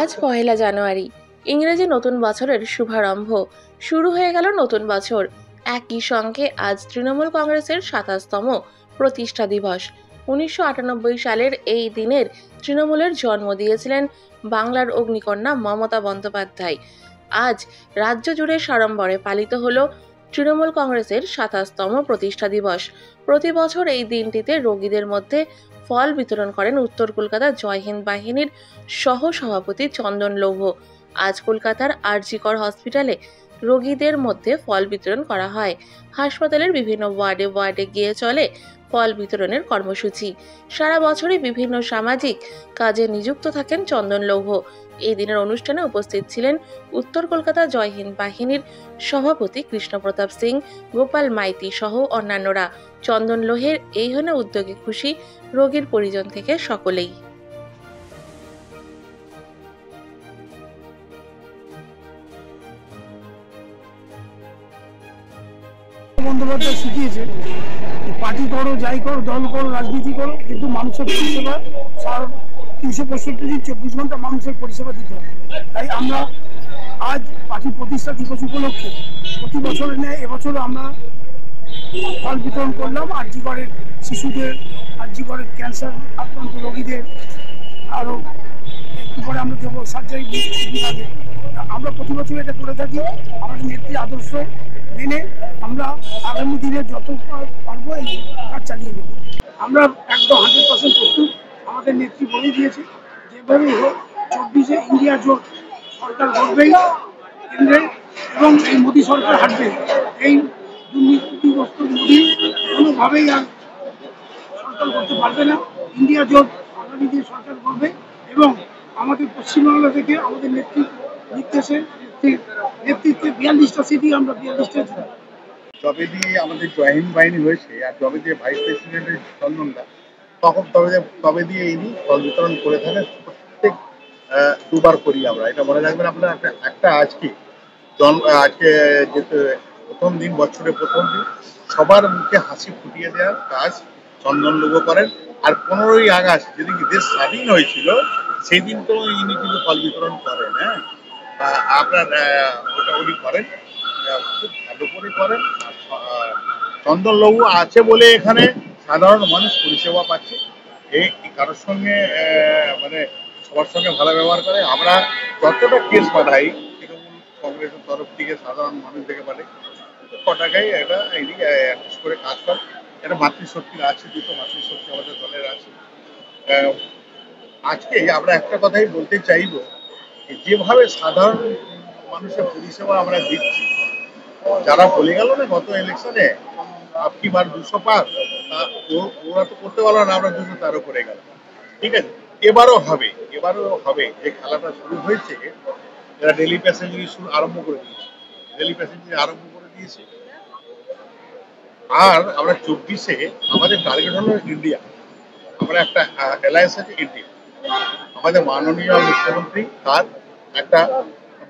আজ পহেলা জানুয়ারি, ইংরেজি নতুন বছরের শুভারম্ভ। শুরু হয়ে গেল নতুন বছর। একই সঙ্গে আজ তৃণমূল কংগ্রেসের ২৭তম প্রতিষ্ঠা দিবস। ১৯৯৮ সালের এই দিনের তৃণমূলের জন্ম দিয়েছিলেন বাংলার অগ্নিকন্যা মমতা বন্দ্যোপাধ্যায়। আজ রাজ্য জুড়ে সাড়ম্বরে পালিত হল তৃণমূল কংগ্রেসের ২৭তম প্রতিষ্ঠা দিবস। প্রতি বছর এই দিনটিতে রোগীদের মধ্যে ফল বিতরণ করেন উত্তর কলকাতা জয় হিন্দ বাহিনীর সহ সভাপতি চন্দন লৌহ। আজ কলকাতার আর.জি. কর হসপিটালে রোগীদের মধ্যে ফল বিতরণ করা হয়। হাসপাতালের বিভিন্ন ওয়ার্ডে ওয়ার্ডে গিয়ে চলে ফল বিতরণের কর্মসূচি। সারা বছরই বিভিন্ন সামাজিক কাজে নিযুক্ত থাকেন চন্দন লৌহ। এই দিনের অনুষ্ঠানে উপস্থিত ছিলেন উত্তর কলকাতা জয় হিন্দ বাহিনীর সভাপতি কৃষ্ণপ্রতাপ সিং, গোপাল মাইতি সহ অন্যান্যরা। চন্দন লোহের এই ধরনের উদ্যোগে খুশি রোগীর পরিজন থেকে সকলেই। বন্দ্যোপাধ্যায় শিখিয়েছে পার্টি করো, যাই করো, দল করো, রাজনীতি করো, কিন্তু মানুষের পরিষেবা ৩৬৫ দিন ২৪ ঘন্টা মানুষের পরিষেবা দিতে হবে। তাই আমরা আজ পার্টি প্রতিষ্ঠা দিবস উপলক্ষে প্রতি বছরের ন্যায় এবছরও আমরা ফল বিতরণ করলাম আর.জি. করের শিশুদের, আর.জি. করের ক্যান্সার আক্রান্ত রোগীদের, আরও একটু পরে আমরা দেবো সার্জারি বিভাগে। আমরা প্রতি বছর এটা করে থাকি। আমাদের নেত্রী আদর্শ মেনে আমরা আগামী দিনে যত পারবো এই কাজ চালিয়ে দেবো। আমরা একদম 100% প্রস্তুত। আমাদের নেত্রী বলে দিয়েছে যেভাবেই হোক ২৪-এ ইন্ডিয়া জোট সরকার গড়বেই কেন্দ্রে, এবং এই মোদী সরকার হাঁটবে। এই দুর্নীতিগ্রস্ত মোদী কোনোভাবেই আর সরকার করতে পারবে না। ইন্ডিয়া জোট আগামী দিনে সরকার করবে, এবং আমাদের পশ্চিমবাংলা থেকে আমাদের নেতৃত্বে ৪২টা সিটি আমরা ৪২টা। যবে দিয়ে আমাদের জয় হিন্দ বাহিনী হয়েছে আর যবে দিয়ে ভাইস প্রেসিডেন্টের চন্দনদা, তখন তবে দিয়ে ইনি ফল বিতরণ করে থাকেন। প্রত্যেক দুবার করি আমরা, এটা মনে রাখবেন আপনারা। একটা আজকে যেহেতু প্রথম দিন, বছরের প্রথম দিন, সবার মুখে হাসি ফুটিয়ে দেওয়ার কাজ চন্দন লৌহ করেন। আর ১৫ই আগস্ট যেদিন দেশ স্বাধীন হয়েছিল সেই দিন তো ইনি কিন্তু ফল বিতরণ করেন। হ্যাঁ, আপনার ওটা উনি করেন, খুব ভালো করে করেন। চন্দন লৌহ আছে বলে এখানে সাধারণ মানুষ পরিষেবা পাচ্ছে। এই কারোর সঙ্গে মানে সবার সঙ্গে ভালো ব্যবহার করে। আমরা যতটা কেস পাঠাই তৃণমূল কংগ্রেসের তরফ থেকে সাধারণ মানুষ থেকে পাঠাই, কটাকাই এটা অ্যাডজাস্ট করে কাজ করে। এটা মাতৃশক্তি আছে, দুটো মাতৃশক্তি আমাদের দলের আছে। আজকে আমরা একটা কথাই বলতে চাইব, যেভাবে সাধারণ মানুষের পরিষেবা আমরা দিচ্ছি, যারা বলে গেল না গত ইলেকশনে আপনি বার ২০০ পার, ওরা তো করতে পারলো না, আমরা ২০০ করে গেল। ঠিক আছে, এবারও হবে। যে খেলাটা শুরু হয়েছে, এরা ডেলি প্যাসেঞ্জারি আরম্ভ করে দিয়েছে। আর আমরা ২৪-এ আমাদের টার্গেট হলো ইন্ডিয়া। আমরা একটা অ্যালায়েন্স আছে ইন্ডিয়া। আমাদের মাননীয় মুখ্যমন্ত্রী, তার একটা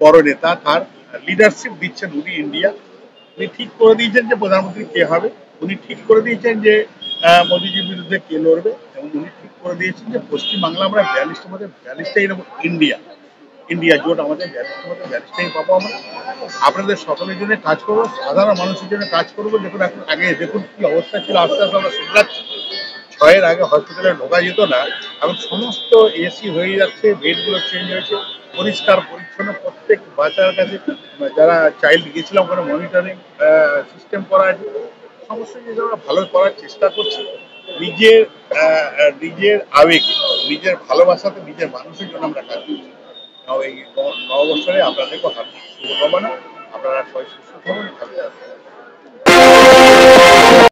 বড় নেতা, তার লিডারশিপ দিচ্ছেন উনি ইন্ডিয়া। উনি ঠিক করে দিয়েছেন যে প্রধানমন্ত্রী কে হবে, উনি ঠিক করে দিয়েছেন যে মোদীজির বিরুদ্ধে কে লড়বে, এবং উনি ঠিক করে দিয়েছেন যে পশ্চিমবাংলা আমরা ৪২টার মধ্যে ৪২টাই নেব। ইন্ডিয়া জোট আমাদের ৪২টার মধ্যে ৪২টাই পাবো। আমরা আপনাদের সকলের জন্য কাজ করবো, সাধারণ মানুষের জন্য কাজ করবো। দেখুন এখন আগে দেখুন কি অবস্থা ছিল, আস্তে আস্তে আমরা শুধরাচ্ছি। ৬-এর আগে হসপিটালে ঢোকা যেত না, এখন সমস্ত এসি হয়ে যাচ্ছে, বেডগুলো চেঞ্জ হয়েছে, পরিষ্কার পরিচ্ছন্ন। প্রত্যেক বাচ্চার কাছে যারা চাইল্ড গেছিলাম ওখানে মনিটরিং সিস্টেম করা আছে। সমস্ত জিনিস আমরা ভালো করার চেষ্টা করছি। নিজের আবেগে, নিজের ভালোবাসাতে, নিজের মানুষের জন্য আমরা কাজ করছি। এই নববৎসরে আপনাদেরকে শুভকামনা। আপনারা সবাই সুস্থ থাকুন, ভালো থাকুন।